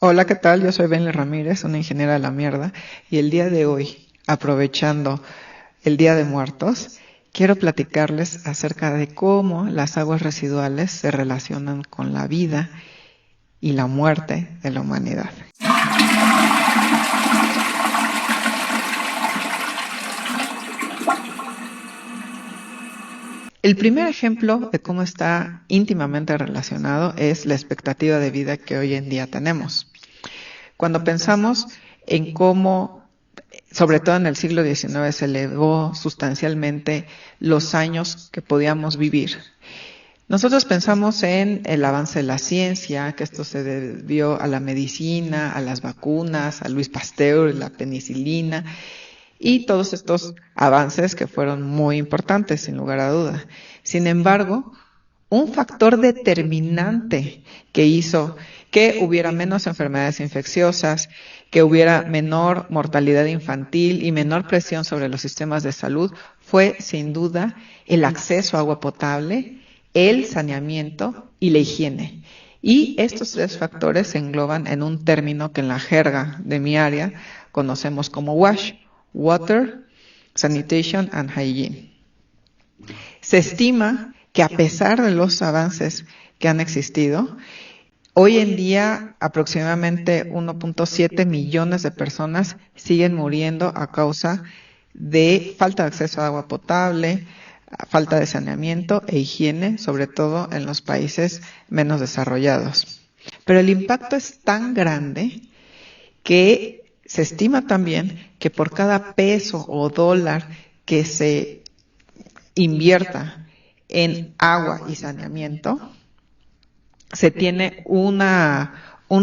Hola, ¿qué tal? Yo soy Benly Ramírez, una ingeniera de la mierda, y el día de hoy, aprovechando el Día de Muertos, quiero platicarles acerca de cómo las aguas residuales se relacionan con la vida y la muerte de la humanidad. El primer ejemplo de cómo está íntimamente relacionado es la expectativa de vida que hoy en día tenemos. Cuando pensamos en cómo, sobre todo en el siglo XIX, se elevó sustancialmente los años que podíamos vivir, nosotros pensamos en el avance de la ciencia, que esto se debió a la medicina, a las vacunas, a Louis Pasteur, la penicilina, y todos estos avances que fueron muy importantes, sin lugar a duda. Sin embargo, un factor determinante que hizo que hubiera menos enfermedades infecciosas, que hubiera menor mortalidad infantil y menor presión sobre los sistemas de salud fue, sin duda, el acceso a agua potable, el saneamiento y la higiene. Y estos tres factores se engloban en un término que en la jerga de mi área conocemos como WASH, Water, Sanitation and Hygiene. Se estima que a pesar de los avances que han existido, hoy en día aproximadamente 1.7 millones de personas siguen muriendo a causa de falta de acceso a agua potable, falta de saneamiento e higiene, sobre todo en los países menos desarrollados. Pero el impacto es tan grande que se estima también que por cada peso o dólar que se invierta en agua y saneamiento, se tiene un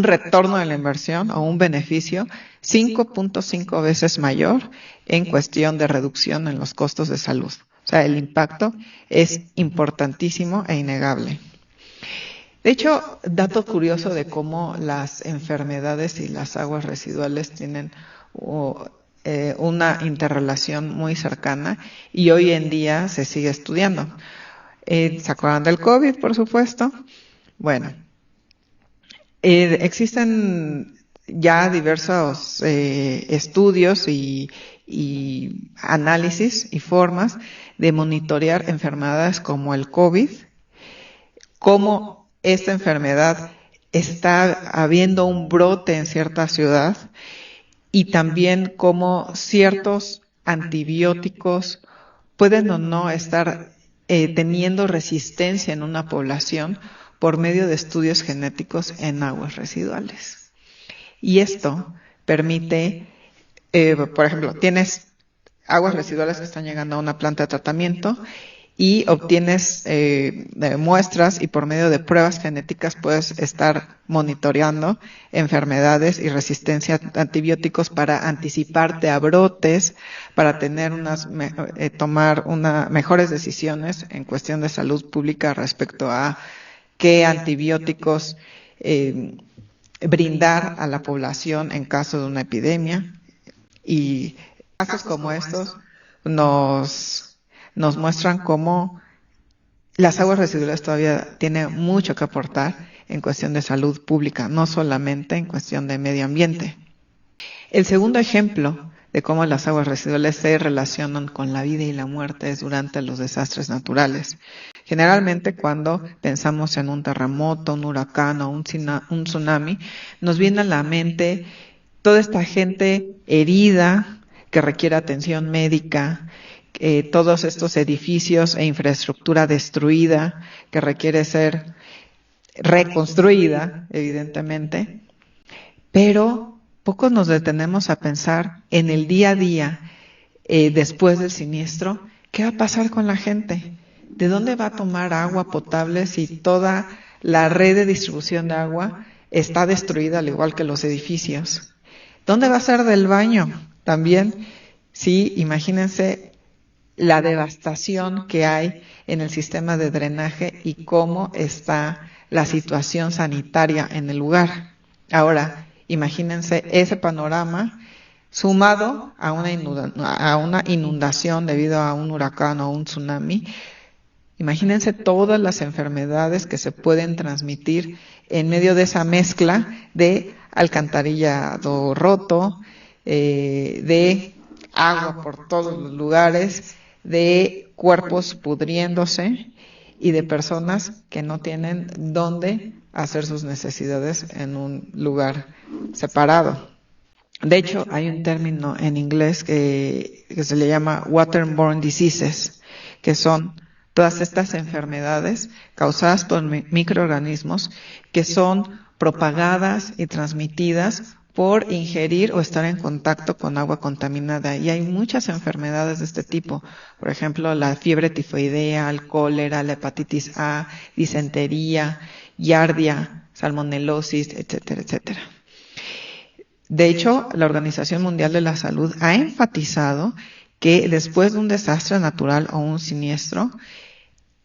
retorno de la inversión o un beneficio 5.5 veces mayor en cuestión de reducción en los costos de salud. O sea, el impacto es importantísimo e innegable. De hecho, dato curioso de cómo las enfermedades y las aguas residuales tienen una interrelación muy cercana y hoy en día se sigue estudiando. ¿Se acuerdan del COVID, por supuesto? Bueno, existen ya diversos estudios y análisis y formas de monitorear enfermedades como el COVID, cómo esta enfermedad está habiendo un brote en cierta ciudad y también cómo ciertos antibióticos pueden o no estar teniendo resistencia en una población por medio de estudios genéticos en aguas residuales. Y esto permite, por ejemplo, tienes aguas residuales que están llegando a una planta de tratamiento y obtienes muestras y por medio de pruebas genéticas puedes estar monitoreando enfermedades y resistencia a antibióticos para anticiparte a brotes, para tener tomar mejores decisiones en cuestión de salud pública respecto a qué antibióticos brindar a la población en caso de una epidemia. Y casos como estos nos muestran cómo las aguas residuales todavía tienen mucho que aportar en cuestión de salud pública, no solamente en cuestión de medio ambiente. El segundo ejemplo de cómo las aguas residuales se relacionan con la vida y la muerte es durante los desastres naturales. Generalmente cuando pensamos en un terremoto, un huracán o un tsunami, nos viene a la mente toda esta gente herida que requiere atención médica, todos estos edificios e infraestructura destruida que requiere ser reconstruida, evidentemente, pero pocos nos detenemos a pensar en el día a día, después del siniestro, ¿qué va a pasar con la gente? ¿De dónde va a tomar agua potable si toda la red de distribución de agua está destruida al igual que los edificios? ¿Dónde va a ser del baño? También, sí, imagínense la devastación que hay en el sistema de drenaje y cómo está la situación sanitaria en el lugar. Ahora, imagínense ese panorama sumado a una inundación debido a un huracán o un tsunami. Imagínense todas las enfermedades que se pueden transmitir en medio de esa mezcla de alcantarillado roto, de agua por todos los lugares, de cuerpos pudriéndose y de personas que no tienen dónde hacer sus necesidades en un lugar separado. De hecho, hay un término en inglés que se le llama waterborne diseases, que son todas estas enfermedades causadas por microorganismos que son propagadas y transmitidas por ingerir o estar en contacto con agua contaminada. Y hay muchas enfermedades de este tipo. Por ejemplo, la fiebre tifoidea, el cólera, la hepatitis A, disentería, giardia, salmonelosis, etcétera, etcétera. De hecho, la Organización Mundial de la Salud ha enfatizado que después de un desastre natural o un siniestro,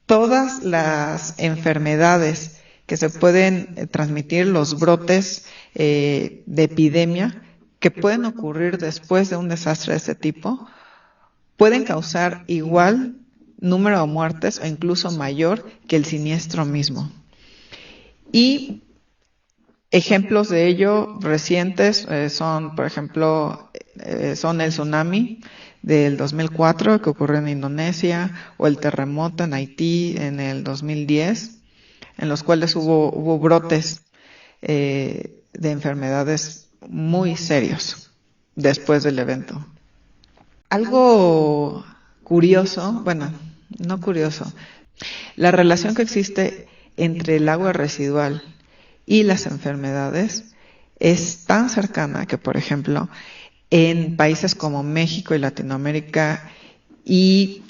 todas las enfermedades que se pueden transmitir, los brotes de epidemia que pueden ocurrir después de un desastre de este tipo, pueden causar igual número de muertes o incluso mayor que el siniestro mismo. Y ejemplos de ello recientes son, por ejemplo, son el tsunami del 2004 que ocurrió en Indonesia, o el terremoto en Haití en el 2010, en los cuales hubo brotes de enfermedades muy serios después del evento. Algo curioso, bueno, no curioso, la relación que existe entre el agua residual y las enfermedades es tan cercana que, por ejemplo, en países como México y Latinoamérica y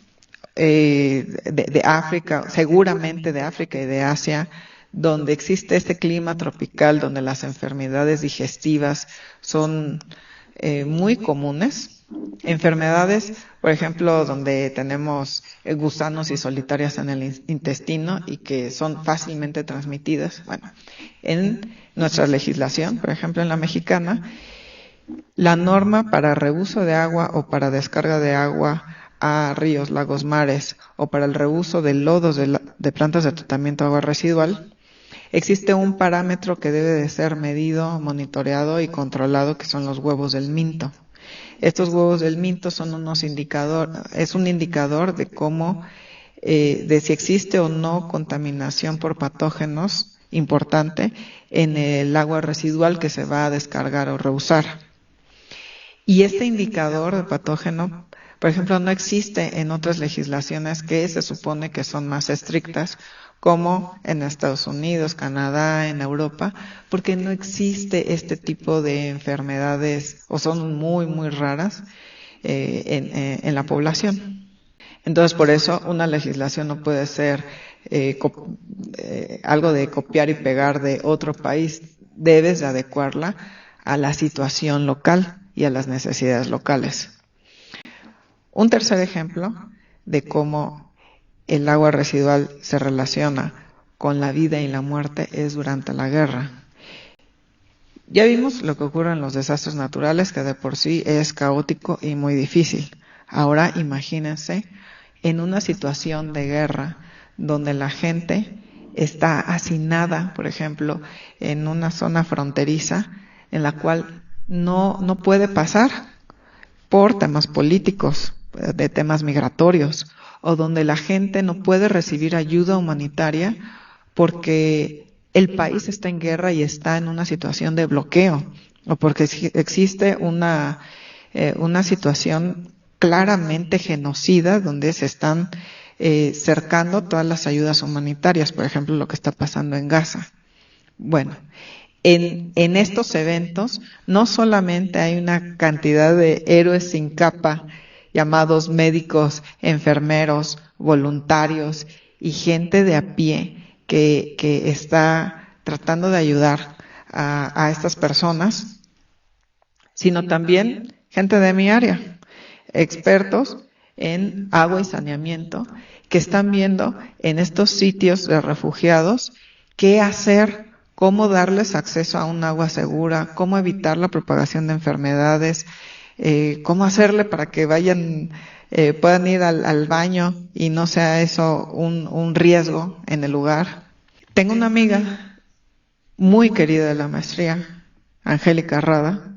de África, seguramente de África y de Asia, donde existe este clima tropical, donde las enfermedades digestivas son muy comunes. Enfermedades, por ejemplo, donde tenemos gusanos y solitarias en el intestino y que son fácilmente transmitidas. Bueno, en nuestra legislación, por ejemplo, en la mexicana, la norma para reuso de agua o para descarga de agua a ríos, lagos, mares, o para el reuso de lodos de plantas de tratamiento de agua residual, existe un parámetro que debe de ser medido, monitoreado y controlado, que son los huevos del minto. Estos huevos del minto son es un indicador de cómo, de si existe o no contaminación por patógenos importante en el agua residual que se va a descargar o reusar. Y este indicador de patógeno, por ejemplo, no existe en otras legislaciones que se supone que son más estrictas, como en Estados Unidos, Canadá, en Europa, porque no existe este tipo de enfermedades, o son muy, muy raras en la población. Entonces, por eso una legislación no puede ser algo de copiar y pegar de otro país. Debes de adecuarla a la situación local y a las necesidades locales. Un tercer ejemplo de cómo el agua residual se relaciona con la vida y la muerte es durante la guerra. Ya vimos lo que ocurre en los desastres naturales, que de por sí es caótico y muy difícil. Ahora imagínense en una situación de guerra donde la gente está hacinada, por ejemplo, en una zona fronteriza en la cual no puede pasar por temas políticos, de temas migratorios, o donde la gente no puede recibir ayuda humanitaria porque el país está en guerra y está en una situación de bloqueo, o porque existe una situación claramente genocida donde se están cercando todas las ayudas humanitarias, por ejemplo, lo que está pasando en Gaza. Bueno, en estos eventos no solamente hay una cantidad de héroes sin capa, llamados médicos, enfermeros, voluntarios y gente de a pie que está tratando de ayudar a estas personas, sino también gente de mi área, expertos en agua y saneamiento, que están viendo en estos sitios de refugiados qué hacer, cómo darles acceso a un agua segura, cómo evitar la propagación de enfermedades, cómo hacerle para que puedan ir al baño y no sea eso un riesgo en el lugar. Tengo una amiga muy querida de la maestría Angélica Rada,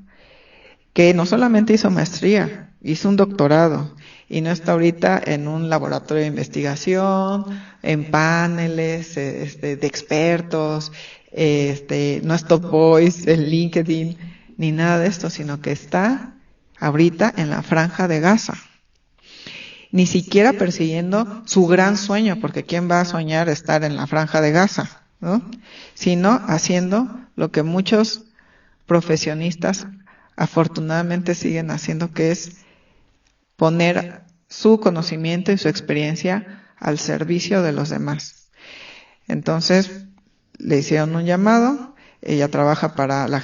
que no solamente hizo maestría, hizo un doctorado y no está ahorita en un laboratorio de investigación, en paneles de expertos, no es Top Voice, en LinkedIn, ni nada de esto, sino que está ahorita en la Franja de Gaza. Ni siquiera persiguiendo su gran sueño, porque ¿quién va a soñar estar en la Franja de Gaza? ¿No? Sino haciendo lo que muchos profesionistas afortunadamente siguen haciendo, que es poner su conocimiento y su experiencia al servicio de los demás. Entonces, le hicieron un llamado. Ella trabaja para la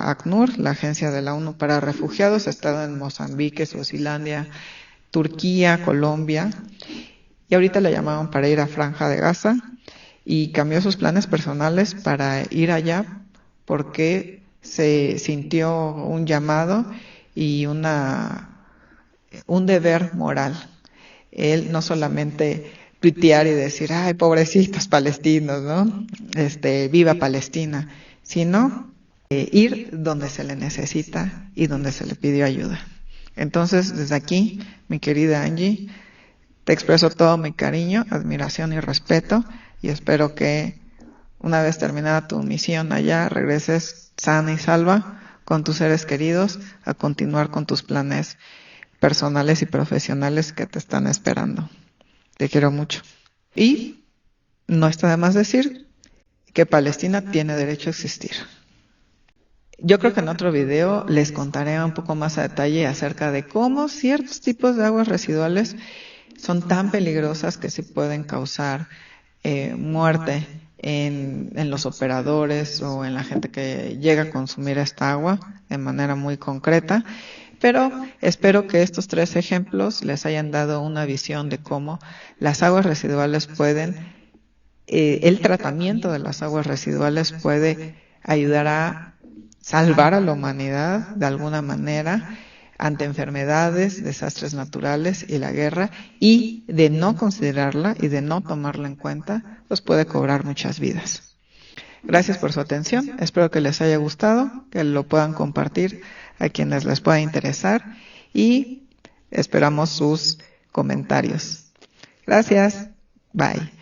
ACNUR, la Agencia de la ONU para Refugiados. Ha estado en Mozambique, Suazilandia, Turquía, Colombia. Y ahorita le llamaron para ir a Franja de Gaza y cambió sus planes personales para ir allá porque se sintió un llamado y un deber moral. Él no solamente tuitear y decir, ay, pobrecitos palestinos, ¿no? Viva Palestina, sino ir donde se le necesita y donde se le pidió ayuda. Entonces, desde aquí, mi querida Angie, te expreso todo mi cariño, admiración y respeto y espero que una vez terminada tu misión allá, regreses sana y salva con tus seres queridos a continuar con tus planes personales y profesionales que te están esperando. Te quiero mucho. Y no está de más decir que Palestina tiene derecho a existir. Yo creo que en otro video les contaré un poco más a detalle acerca de cómo ciertos tipos de aguas residuales son tan peligrosas que sí pueden causar muerte en los operadores o en la gente que llega a consumir esta agua de manera muy concreta. Pero espero que estos 3 ejemplos les hayan dado una visión de cómo las aguas residuales pueden, el tratamiento de las aguas residuales puede ayudar a salvar a la humanidad de alguna manera ante enfermedades, desastres naturales y la guerra, y de no considerarla y de no tomarla en cuenta, pues puede cobrar muchas vidas. Gracias por su atención, espero que les haya gustado, que lo puedan compartir a quienes les pueda interesar y esperamos sus comentarios. Gracias, bye.